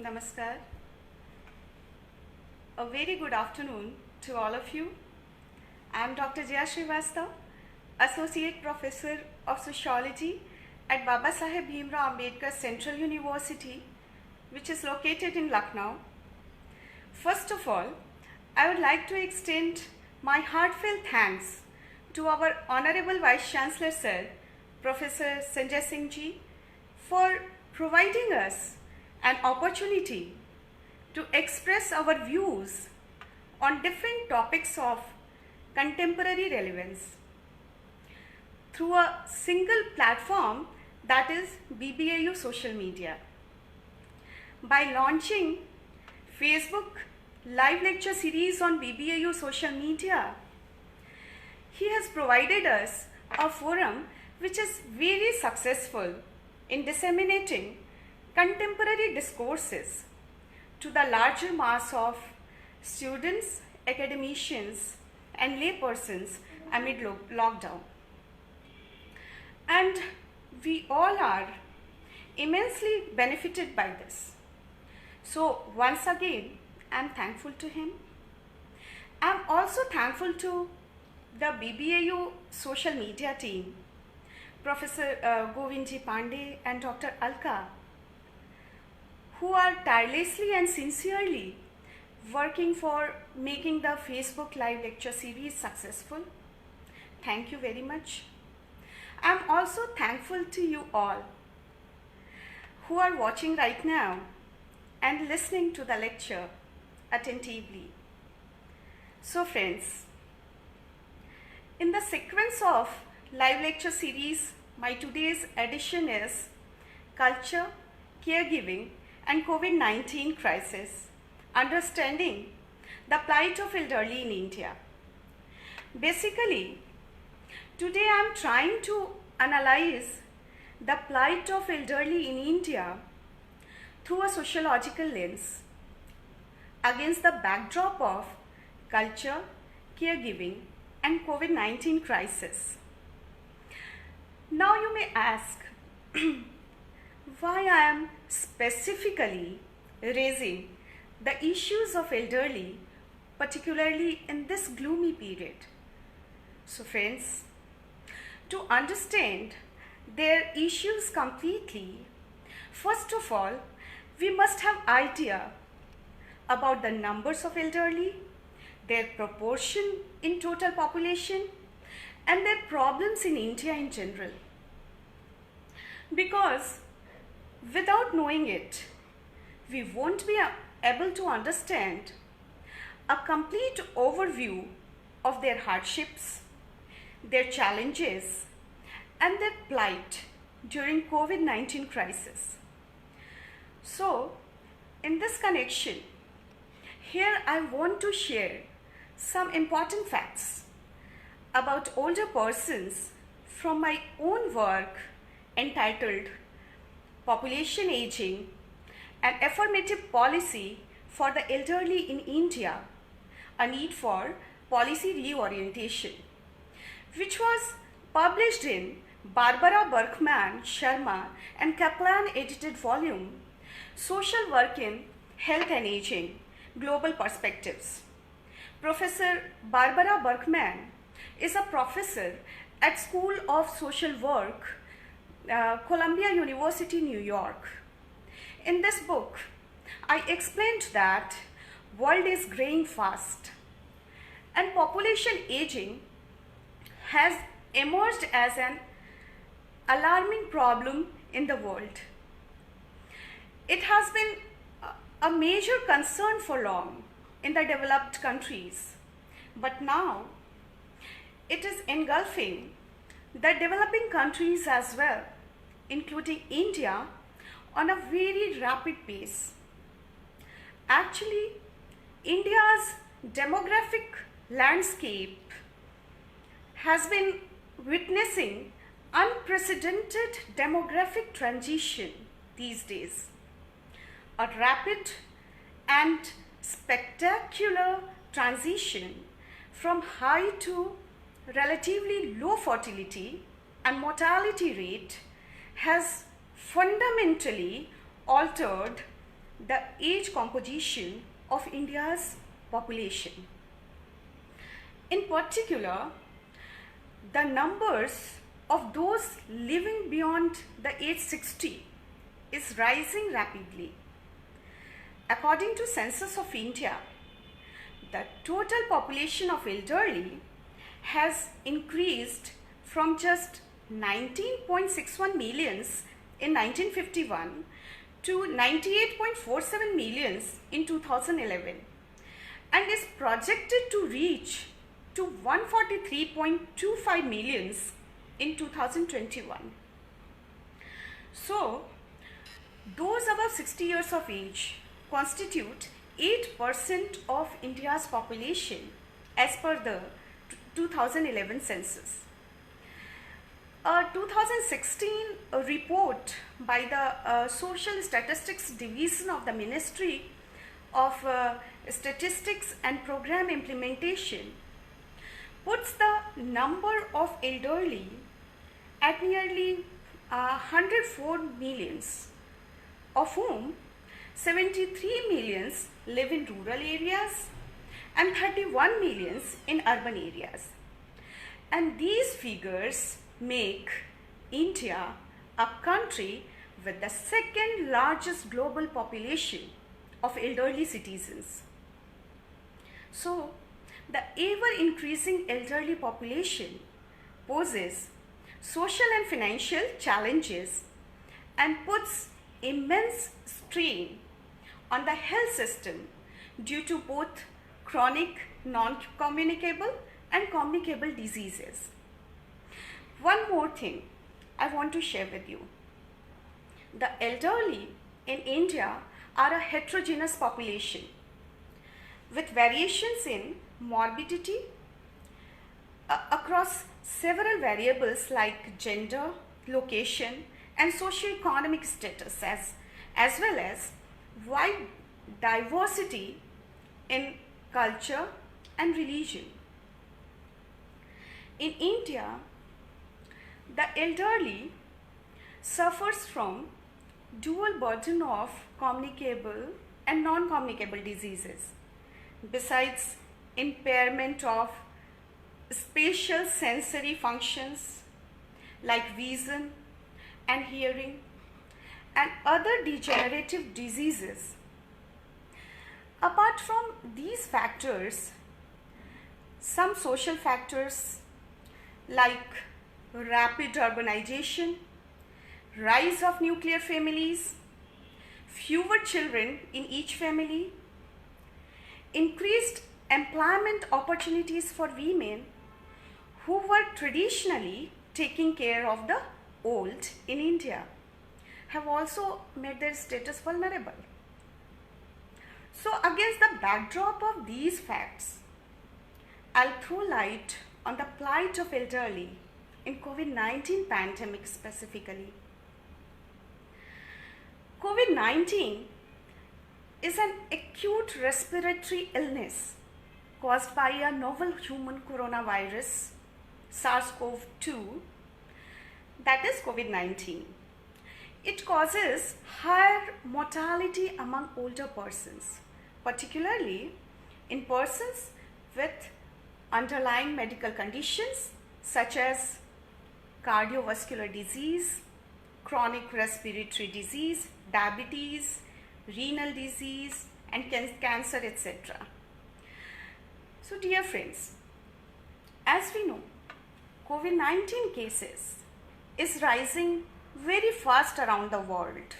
Namaskar. A very good afternoon to all of you. I am Dr. Jaya Srivastava, Associate Professor of Sociology at Baba Saheb Bhimrao Ambedkar Central University, which is located in Lucknow. First of all, I would like to extend my heartfelt thanks to our Honorable Vice Chancellor Sir, Professor Sanjay Singh Ji, for providing us an opportunity to express our views on different topics of contemporary relevance through a single platform, that is BBAU social media. By launching Facebook live lecture series on BBAU social media, he has provided us a forum which is very successful in disseminating contemporary discourses to the larger mass of students, academicians, and laypersons amid lockdown. And we all are immensely benefited by this. So once again, I am thankful to him. I am also thankful to the BBAU social media team, Professor Govindji Pandey and Dr. Alka, who are tirelessly and sincerely working for making the Facebook live lecture series successful. Thank you very much. I am also thankful to you all who are watching right now and listening to the lecture attentively. So friends, in the sequence of live lecture series, my today's edition is Culture, Caregiving and COVID-19 Crisis, Understanding the Plight of Elderly in India. Basically, today I am trying to analyze the plight of elderly in India through a sociological lens against the backdrop of culture, caregiving and COVID-19 crisis. Now you may ask why I am specifically raising the issues of elderly, particularly in this gloomy period. So friends, to understand their issues completely, first of all, we must have idea about the numbers of elderly, their proportion in total population, and their problems in India in general. Because without knowing it, we won't be able to understand a complete overview of their hardships, their challenges, and their plight during COVID-19 crisis. So, in this connection, here I want to share some important facts about older persons from my own work entitled Population Aging, an Affirmative Policy for the Elderly in India, a Need for Policy Reorientation, which was published in Barbara Berkman, Sharma and Kaplan edited volume, Social Work in Health and Aging, Global Perspectives. Professor Barbara Berkman is a professor at School of Social Work, Columbia University, New York. In this book, I explained that world is graying fast and population aging has emerged as an alarming problem in the world. It has been a major concern for long in the developed countries, but now it is engulfing the developing countries as well, including India, on a very rapid pace. Actually, India's demographic landscape has been witnessing unprecedented demographic transition these days. A rapid and spectacular transition from high to relatively low fertility and mortality rate has fundamentally altered the age composition of India's population. In particular, the numbers of those living beyond the age 60 is rising rapidly. According to Census of India, the total population of elderly has increased from just 19.61 millions in 1951 to 98.47 millions in 2011 and is projected to reach to 143.25 millions in 2021. So, those above 60 years of age constitute 8% of India's population as per the 2011 census. A 2016 report by the Social Statistics Division of the Ministry of Statistics and Program Implementation puts the number of elderly at nearly 104 millions, of whom 73 millions live in rural areas and 31 millions in urban areas. And these figures make India a country with the second largest global population of elderly citizens. So, the ever increasing elderly population poses social and financial challenges and puts immense strain on the health system due to both chronic non-communicable and communicable diseases. One more thing I want to share with you. The elderly in India are a heterogeneous population with variations in morbidity across several variables like gender, location, and socio-economic status, as well as wide diversity in culture and religion. In India, the elderly suffers from dual burden of communicable and non-communicable diseases, besides impairment of spatial sensory functions like vision and hearing and other degenerative diseases. Apart from these factors, some social factors like rapid urbanization, rise of nuclear families, fewer children in each family, increased employment opportunities for women who were traditionally taking care of the old in India have also made their status vulnerable. So against the backdrop of these facts, I'll throw light on the plight of elderly in COVID-19 pandemic specifically. COVID-19 is an acute respiratory illness caused by a novel human coronavirus, SARS-CoV-2, that is COVID-19. It causes higher mortality among older persons, particularly in persons with underlying medical conditions such as cardiovascular disease, chronic respiratory disease, diabetes, renal disease, and cancer, etc. So dear friends, as we know, COVID-19 cases is rising very fast around the world.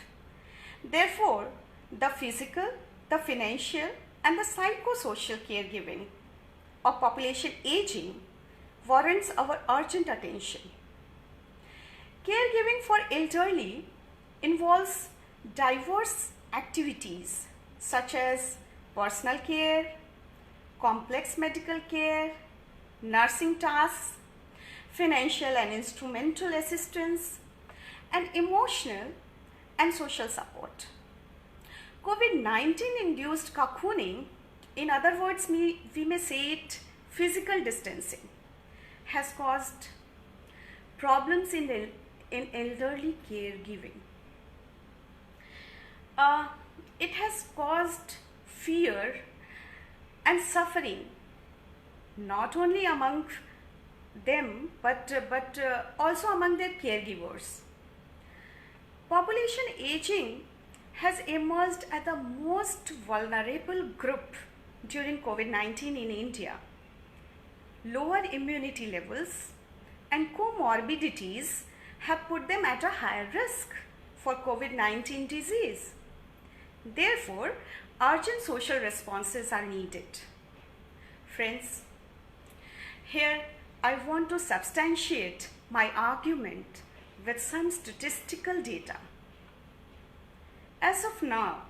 Therefore, the physical, the financial, and the psychosocial caregiving of population aging warrants our urgent attention. Caregiving for elderly involves diverse activities such as personal care, complex medical care, nursing tasks, financial and instrumental assistance, and emotional and social support. COVID-19 induced cocooning, in other words, we may say it physical distancing, has caused problems in elderly caregiving. it has caused fear and suffering not only among them but also among their caregivers. Population aging has emerged as the most vulnerable group during COVID-19 in India. Lower immunity levels and comorbidities have put them at a higher risk for COVID-19 disease. Therefore, urgent social responses are needed. Friends, here I want to substantiate my argument with some statistical data. As of now,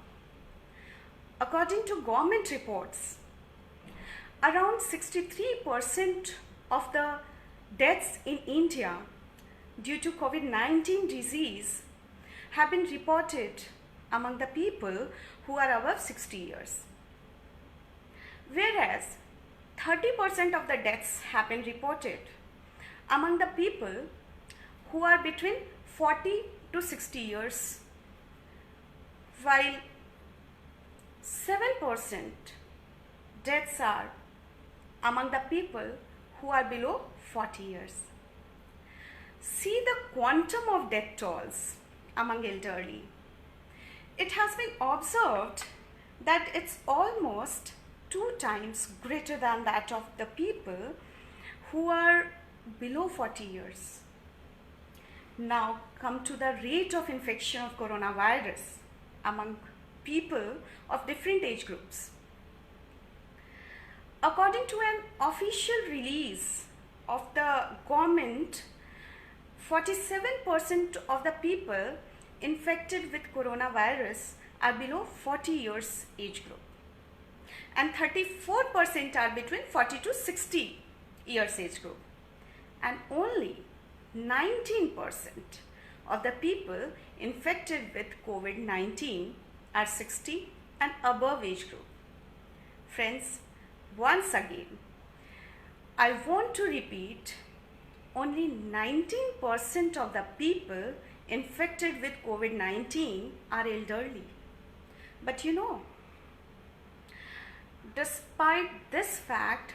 according to government reports, around 63% of the deaths in India due to COVID-19 disease have been reported among the people who are above 60 years. Whereas 30% of the deaths have been reported among the people who are between 40 to 60 years, while 7% deaths are among the people who are below 40 years. See the quantum of death tolls among elderly. It has been observed that it's almost 2 times greater than that of the people who are below 40 years. Now come to the rate of infection of coronavirus among people of different age groups. According to an official release of the government, 47% of the people infected with coronavirus are below 40 years age group, and 34% are between 40 to 60 years age group, and only 19% of the people infected with COVID-19 are 60 and above age group. Friends, once again, I want to repeat, only 19% of the people infected with COVID-19 are elderly. But you know, despite this fact,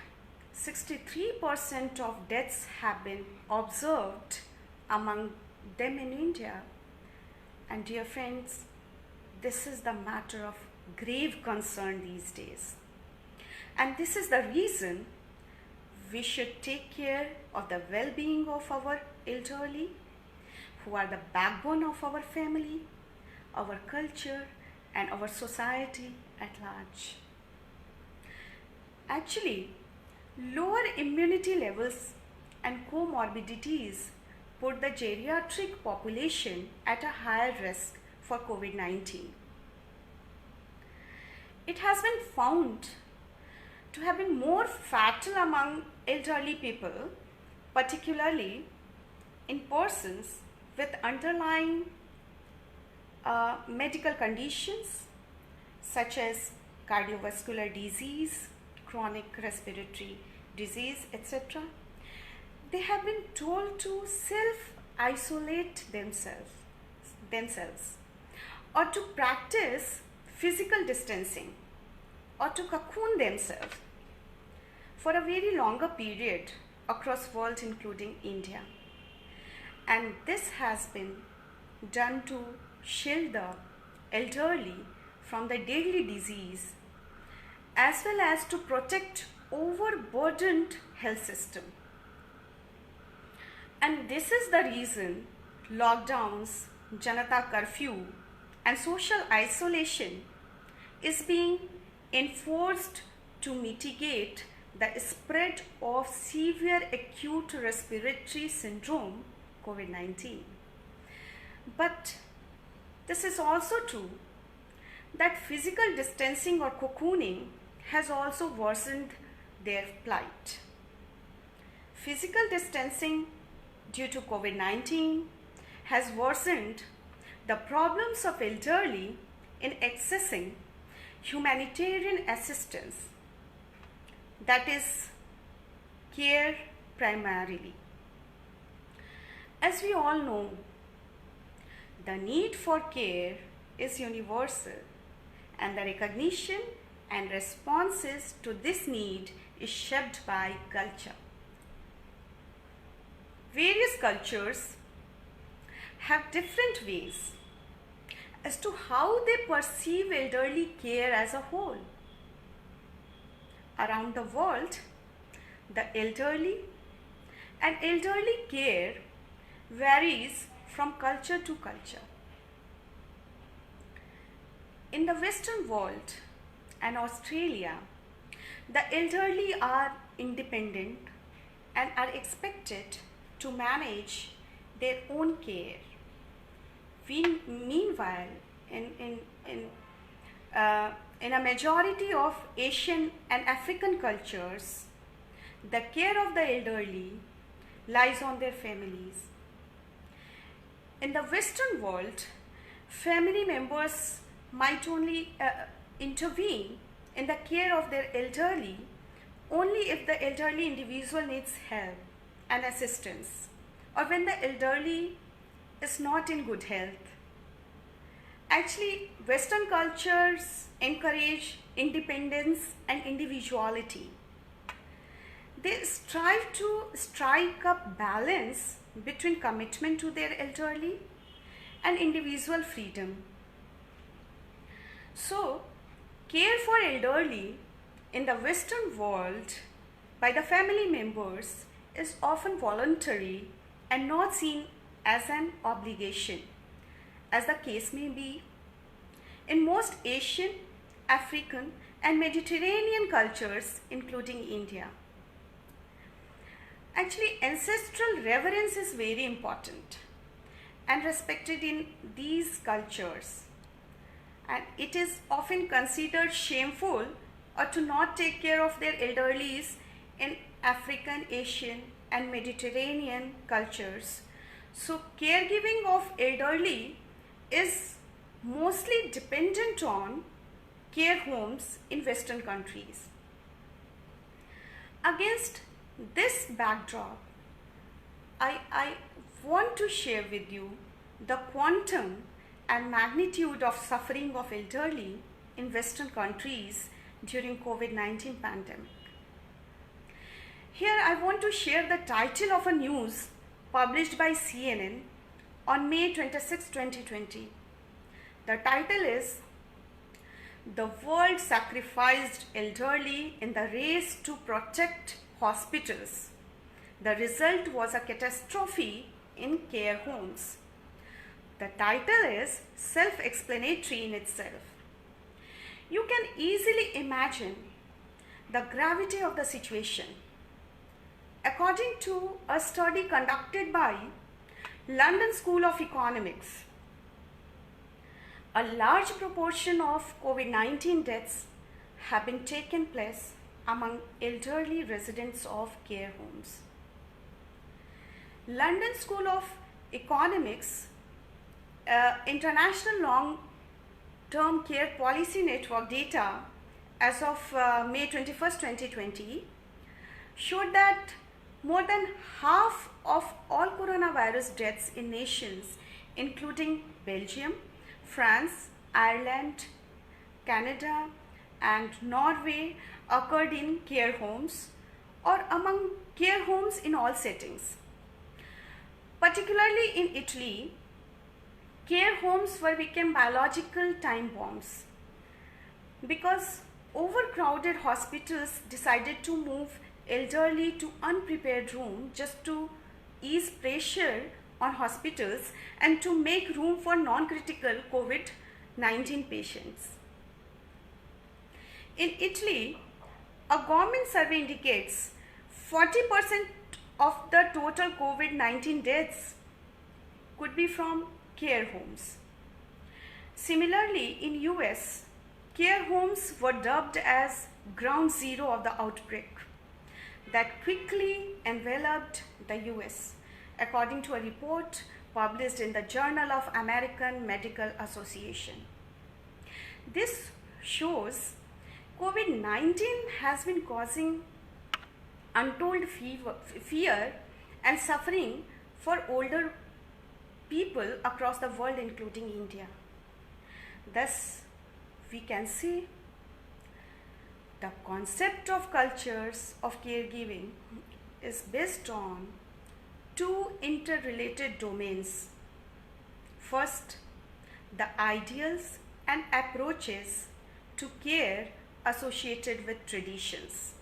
63% of deaths have been observed among them in India. And dear friends, this is the matter of grave concern these days. And this is the reason we should take care of the well-being of our elderly, who are the backbone of our family, our culture, and our society at large. Actually, lower immunity levels and comorbidities put the geriatric population at a higher risk for COVID-19. It has been found to have been more fatal among elderly people, particularly in persons with underlying medical conditions such as cardiovascular disease, chronic respiratory disease, etc. They have been told to self-isolate themselves or to practice physical distancing or to cocoon themselves for a very longer period across world, including India. And this has been done to shield the elderly from the deadly disease, as well as to protect overburdened health system. And this is the reason lockdowns, Janata curfew, and social isolation is being enforced to mitigate the spread of severe acute respiratory syndrome, COVID-19. But this is also true that physical distancing or cocooning has also worsened their plight. Physical distancing due to COVID-19 has worsened the problems of elderly in accessing humanitarian assistance, that is, care primarily. As we all know, the need for care is universal and the recognition and responses to this need is shaped by culture. Various cultures have different ways as to how they perceive elderly care as a whole. Around the world, the elderly and elderly care varies from culture to culture. In the Western world and Australia, the elderly are independent and are expected to manage their own care. Meanwhile, in a majority of Asian and African cultures, the care of the elderly lies on their families. In the Western world, family members might only intervene in the care of their elderly only if the elderly individual needs help and assistance, or when the elderly is not in good health. Actually, Western cultures encourage independence and individuality. They strive to strike a balance between commitment to their elderly and individual freedom. So, care for elderly in the Western world by the family members is often voluntary and not seen as an obligation, as the case may be in most Asian, African, and Mediterranean cultures, including India. Actually, ancestral reverence is very important and respected in these cultures, and it is often considered shameful or to not take care of their elderlies in African, Asian, and Mediterranean cultures. So, caregiving of elderly is mostly dependent on care homes in Western countries. Against this backdrop, I want to share with you the quantum and magnitude of suffering of elderly in Western countries during COVID-19 pandemic. Here I want to share the title of a news published by CNN on May 26, 2020. The title is "The World Sacrificed Elderly in the Race to Protect Hospitals. The result was a catastrophe in care homes." The title is self-explanatory in itself. You can easily imagine the gravity of the situation. According to a study conducted by London School of Economics, a large proportion of COVID-19 deaths have been taken place among elderly residents of care homes. London School of Economics International Long-Term Care Policy Network data as of May 21, 2020 showed that more than half of all coronavirus deaths in nations including Belgium, France, Ireland, Canada, and Norway occurred in care homes or among care homes in all settings. Particularly in Italy, care homes became biological time bombs because overcrowded hospitals decided to move elderly to unprepared rooms just to ease pressure on hospitals and to make room for non-critical COVID-19 patients. In Italy, a government survey indicates 40% of the total COVID-19 deaths could be from care homes. Similarly, in US, care homes were dubbed as ground zero of the outbreak that quickly enveloped the US, according to a report published in the Journal of American Medical Association. This shows COVID-19 has been causing untold fear and suffering for older people across the world, including India. Thus, we can say the concept of cultures of caregiving is based on two interrelated domains. First, the ideals and approaches to care associated with traditions.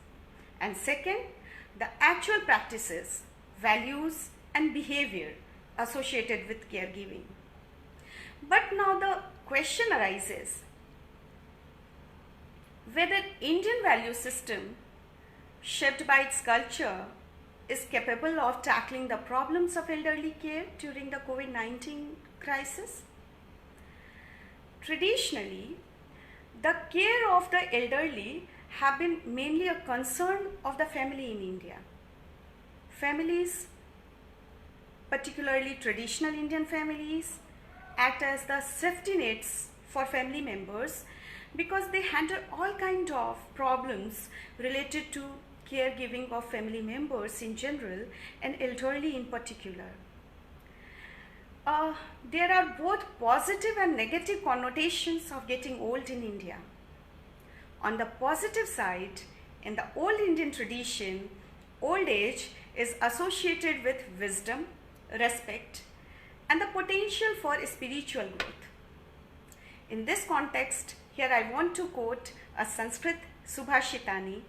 And second, the actual practices, values, and behavior associated with caregiving. But now the question arises whether Indian value system shaped by its culture is capable of tackling the problems of elderly care during the COVID-19 crisis. Traditionally, the care of the elderly have been mainly a concern of the family in India. Families, particularly traditional Indian families, act as the safety nets for family members because they handle all kinds of problems related to caregiving of family members in general and elderly in particular. There are both positive and negative connotations of getting old in India. On the positive side, in the old Indian tradition, old age is associated with wisdom, respect, and the potential for spiritual growth. In this context, here I want to quote a Sanskrit Subhashitani,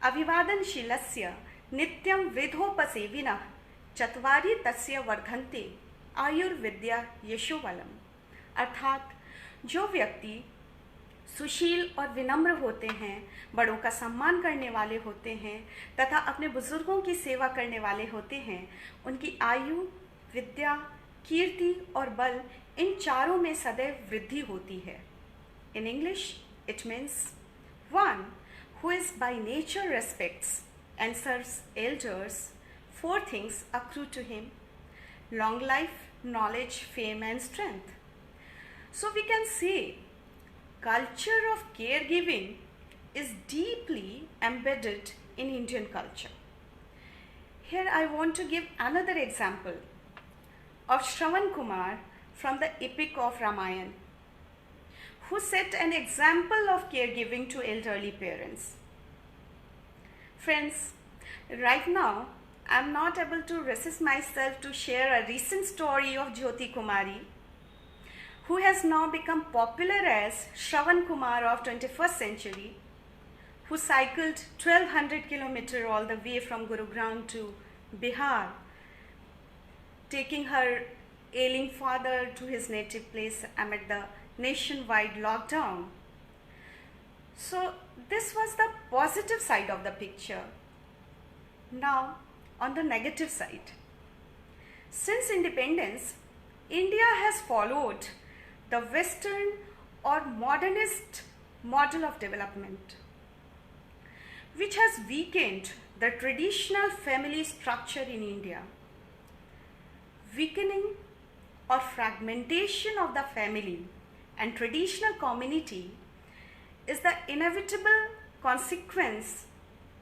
Avivadan Shilasya Nityam Vidhopasevinah Chatvari Tasya Vardhante आयुर्विद्या यशोवलम, अर्थात जो व्यक्ति सुशील और विनम्र होते हैं, बड़ों का सम्मान करने वाले होते हैं तथा अपने बुजुर्गों की सेवा करने वाले होते हैं, उनकी आयु, विद्या, कीर्ति और बल इन चारों में सदैव वृद्धि होती है. In English, it means one who is by nature respects and serves elders, four things accrue to him: long life, knowledge, fame and strength. So we can say culture of caregiving is deeply embedded in Indian culture. Here I want to give another example of Shravan Kumar from the epic of Ramayana, who set an example of caregiving to elderly parents. Friends, right now I am not able to resist myself to share a recent story of Jyoti Kumari, who has now become popular as Shravan Kumar of 21st century, who cycled 1200 kilometers all the way from Gurugram to Bihar, taking her ailing father to his native place amid the nationwide lockdown. So this was the positive side of the picture. Now, on the negative side, since independence, India has followed the Western or modernist model of development, which has weakened the traditional family structure in India. Weakening or fragmentation of the family and traditional community is the inevitable consequence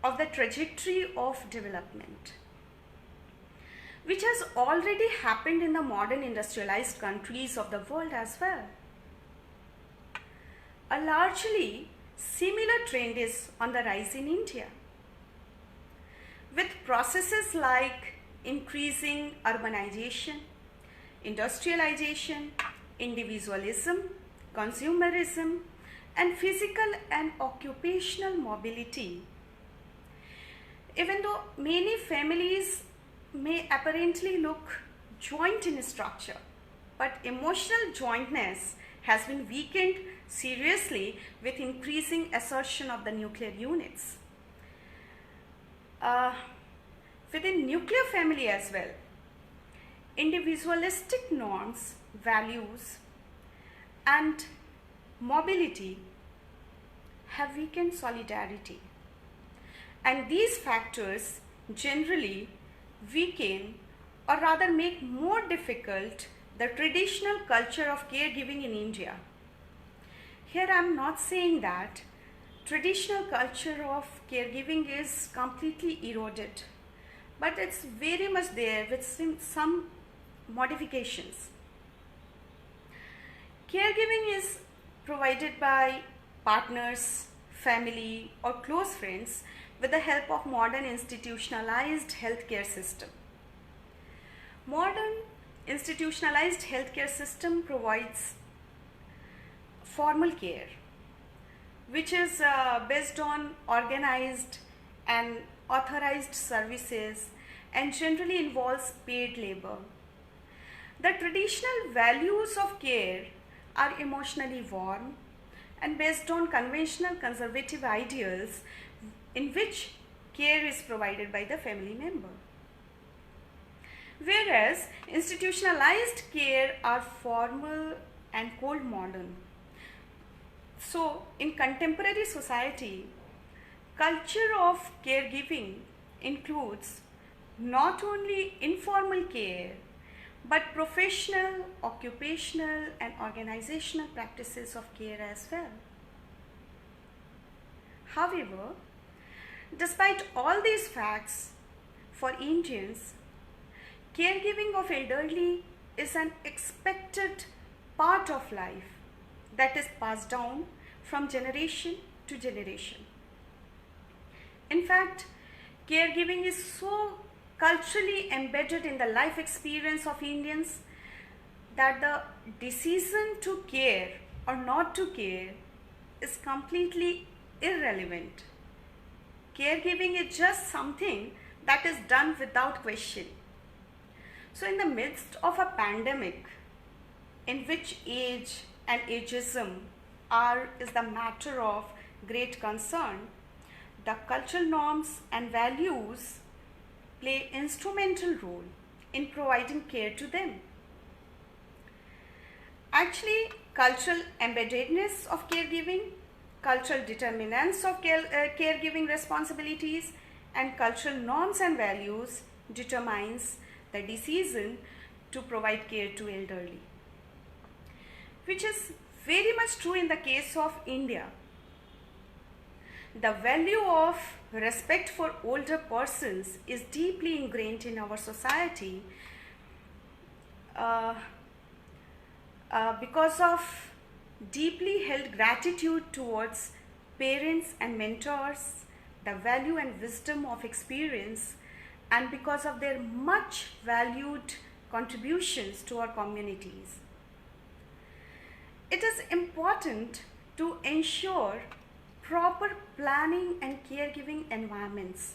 of the trajectory of development, which has already happened in the modern industrialized countries of the world as well. A largely similar trend is on the rise in India, with processes like increasing urbanization, industrialization, individualism, consumerism, and physical and occupational mobility. Even though many families may apparently look joint in structure, but emotional jointness has been weakened seriously with increasing assertion of the nuclear units. Within nuclear family as well, individualistic norms, values, and mobility have weakened solidarity. And these factors generally weaken or rather make more difficult the traditional culture of caregiving in India. Here I am not saying that traditional culture of caregiving is completely eroded, but it's very much there with some modifications. Caregiving is provided by partners, family, or close friends with the help of modern institutionalized healthcare system. Modern institutionalized healthcare system provides formal care, which is based on organized and authorized services and generally involves paid labor. The traditional values of care are emotionally warm and based on conventional conservative ideals in which care is provided by the family member. Whereas institutionalized care are formal and cold modern. So, in contemporary society, culture of caregiving includes not only informal care but professional, occupational and organizational practices of care as well. However, despite all these facts, for Indians, caregiving of elderly is an expected part of life that is passed down from generation to generation. In fact, caregiving is so culturally embedded in the life experience of Indians that the decision to care or not to care is completely irrelevant. Caregiving is just something that is done without question. So in the midst of a pandemic in which age and ageism is the matter of great concern, the cultural norms and values play instrumental role in providing care to them. Actually, cultural embeddedness of caregiving, cultural determinants of caregiving responsibilities, and cultural norms and values determines the decision to provide care to elderly, which is very much true in the case of India. The value of respect for older persons is deeply ingrained in our society because of deeply held gratitude towards parents and mentors, the value and wisdom of experience, and because of their much valued contributions to our communities. It is important to ensure proper planning and caregiving environments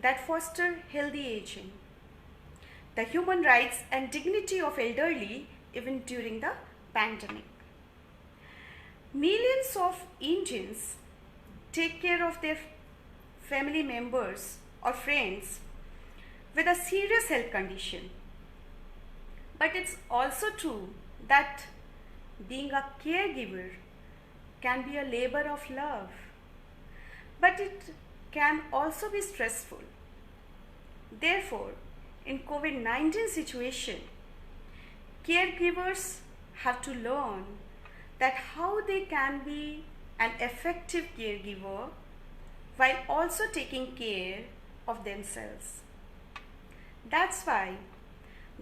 that foster healthy aging, the human rights and dignity of elderly even during the pandemic. Millions of Indians take care of their family members or friends with a serious health condition. But it's also true that being a caregiver can be a labor of love, but it can also be stressful. Therefore, in COVID-19 situation, caregivers have to learn that how they can be an effective caregiver while also taking care of themselves. That's why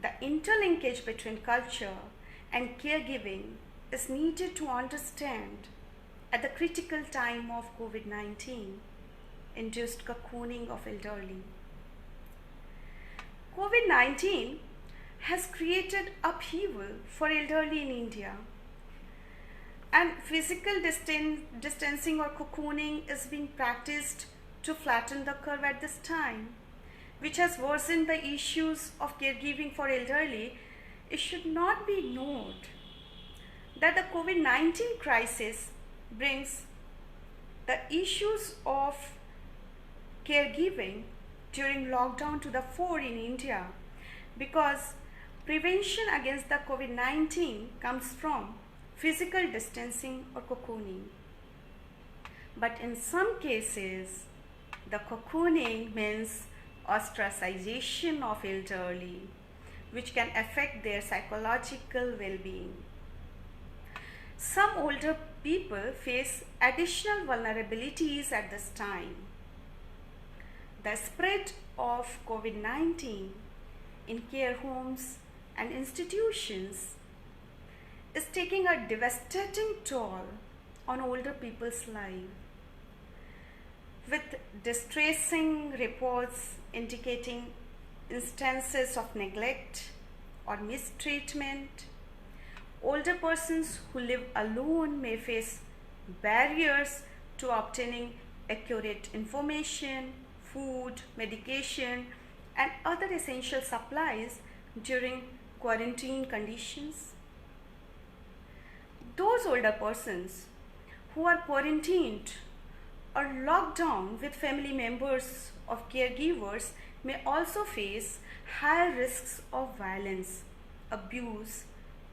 the interlinkage between culture and caregiving is needed to understand at the critical time of COVID-19 induced cocooning of elderly. COVID-19 has created upheaval for elderly in India, and physical distancing or cocooning is being practiced to flatten the curve at this time, which has worsened the issues of caregiving for elderly. It should not be ignored that the COVID-19 crisis brings the issues of caregiving during lockdown to the fore in India, because prevention against the COVID-19 comes from physical distancing or cocooning. But in some cases, the cocooning means ostracization of elderly, which can affect their psychological well-being. Some older people face additional vulnerabilities at this time. The spread of COVID-19 in care homes and institutions is taking a devastating toll on older people's life, with distressing reports indicating instances of neglect or mistreatment. Older persons who live alone may face barriers to obtaining accurate information, food, medication, and other essential supplies during quarantine conditions. Those older persons who are quarantined or locked down with family members of caregivers may also face higher risks of violence, abuse,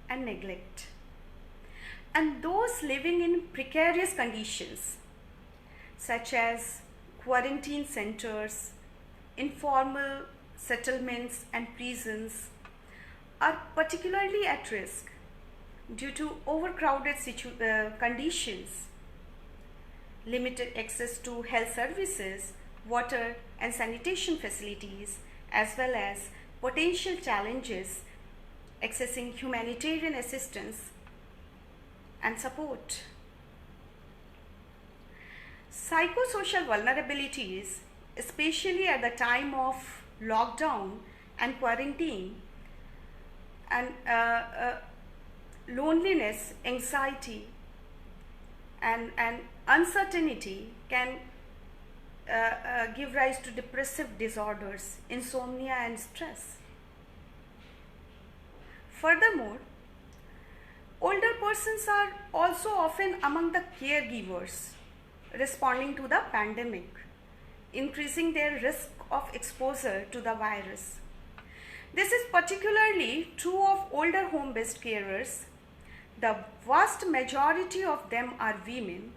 and neglect. And those living in precarious conditions, such as quarantine centers, informal settlements, and prisons, are particularly at risk due to overcrowded conditions, limited access to health services, water and sanitation facilities, as well as potential challenges accessing humanitarian assistance and support. Psychosocial vulnerabilities, especially at the time of lockdown and quarantine, and loneliness, anxiety, and uncertainty can give rise to depressive disorders, insomnia, and stress. Furthermore, older persons are also often among the caregivers responding to the pandemic, increasing their risk of exposure to the virus. This is particularly true of older home-based carers. The vast majority of them are women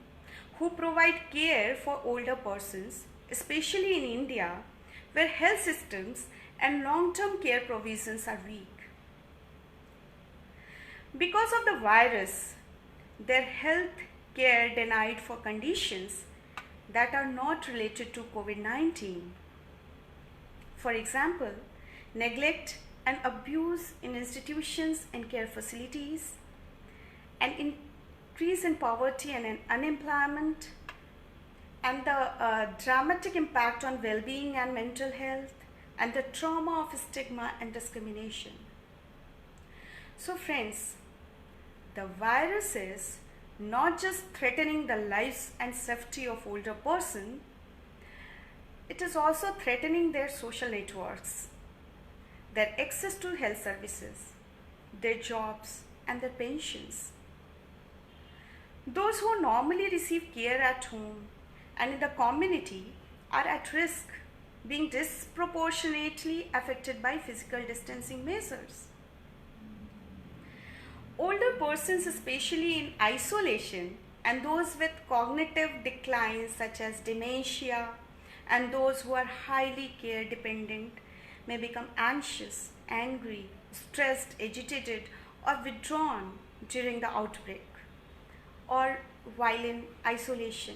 who provide care for older persons, especially in India, where health systems and long-term care provisions are weak. Because of the virus, their health care denied for conditions that are not related to COVID-19. For example, neglect and abuse in institutions and care facilities, an increase in poverty and unemployment, and the dramatic impact on well-being and mental health, and the trauma of stigma and discrimination. So friends, the virus is not just threatening the lives and safety of older persons, it is also threatening their social networks, their access to health services, their jobs, and their pensions. Those who normally receive care at home and in the community are at risk, being disproportionately affected by physical distancing measures. Older persons, especially in isolation, and those with cognitive declines such as dementia, and those who are highly care dependent, may become anxious, angry, stressed, agitated, or withdrawn during the outbreak or while in isolation.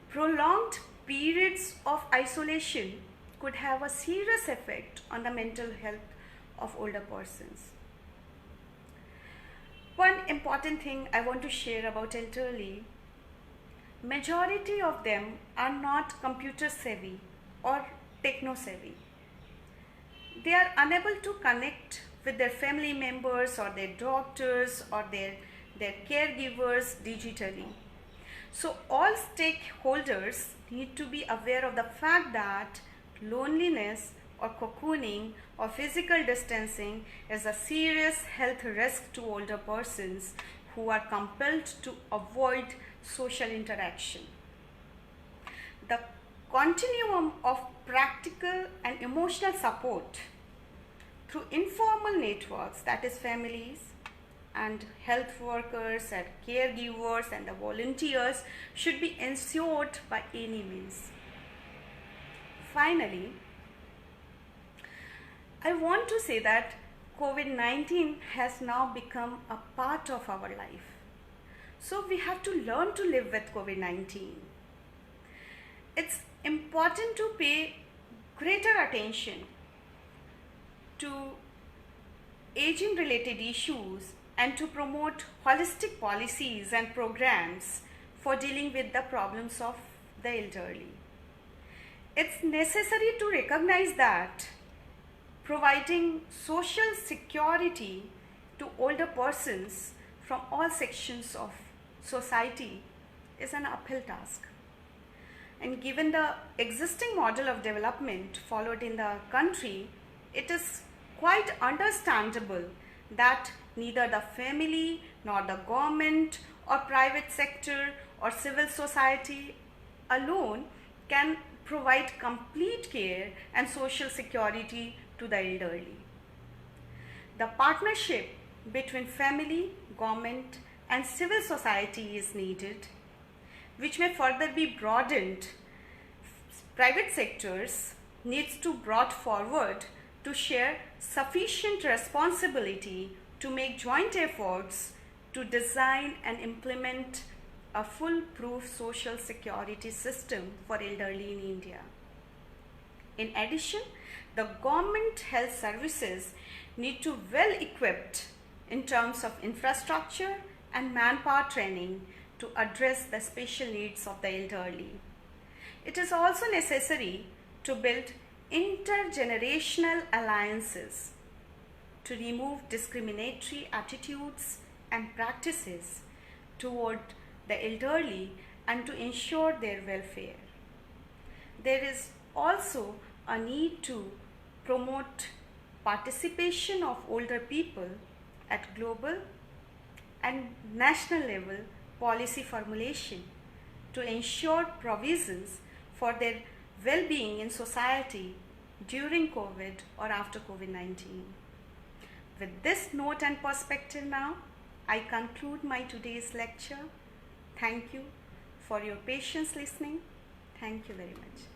Prolonged periods of isolation could have a serious effect on the mental health of older persons. One important thing I want to share about elderly: majority of them are not computer savvy or techno savvy. They are unable to connect with their family members or their doctors or their caregivers digitally. So all stakeholders need to be aware of the fact that loneliness or cocooning or physical distancing is a serious health risk to older persons who are compelled to avoid social interaction. The continuum of practical and emotional support through informal networks, that is families and health workers and caregivers and the volunteers, should be ensured by any means. Finally, I want to say that COVID-19 has now become a part of our life. So we have to learn to live with COVID-19. It's important to pay greater attention to aging related issues and to promote holistic policies and programs for dealing with the problems of the elderly. It's necessary to recognize that providing social security to older persons from all sections of society is an uphill task. And given the existing model of development followed in the country, it is quite understandable that neither the family nor the government or private sector or civil society alone can provide complete care and social security to the elderly. The partnership between family, government, and civil society is needed, which may further be broadened. Private sectors needs to brought forward to share sufficient responsibility to make joint efforts to design and implement a foolproof social security system for elderly in India. In addition, the government health services need to well equipped in terms of infrastructure and manpower training to address the special needs of the elderly. It is also necessary to build intergenerational alliances to remove discriminatory attitudes and practices toward the elderly and to ensure their welfare. There is also a need to promote participation of older people at global and national level policy formulation to ensure provisions for their well-being in society during COVID or after COVID-19. With this note and perspective now, I conclude my today's lecture. Thank you for your patience listening. Thank you very much.